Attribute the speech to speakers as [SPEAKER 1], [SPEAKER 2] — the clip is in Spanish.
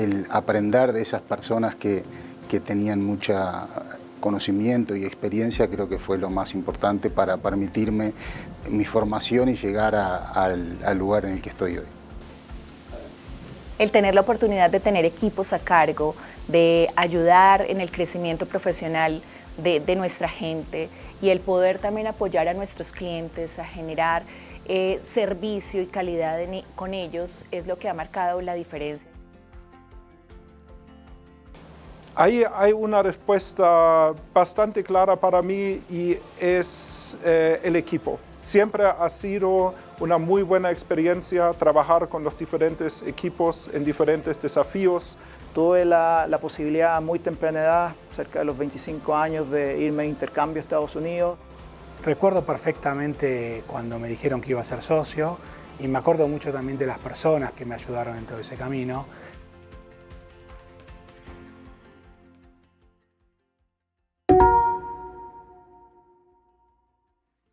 [SPEAKER 1] el aprender de esas personas que tenían mucho conocimiento y experiencia, creo que fue lo más importante para permitirme mi formación y llegar al lugar en el que estoy hoy.
[SPEAKER 2] El tener la oportunidad de tener equipos a cargo, de ayudar en el crecimiento profesional de nuestra gente y el poder también apoyar a nuestros clientes a generar servicio y calidad con ellos es lo que ha marcado la diferencia.
[SPEAKER 3] Ahí hay una respuesta bastante clara para mí y es el equipo. Siempre ha sido una muy buena experiencia trabajar con los diferentes equipos en diferentes desafíos.
[SPEAKER 4] Tuve la posibilidad a muy temprana edad, cerca de los 25 años, de irme de intercambio a Estados Unidos.
[SPEAKER 5] Recuerdo perfectamente cuando me dijeron que iba a ser socio y me acuerdo mucho también de las personas que me ayudaron en todo ese camino.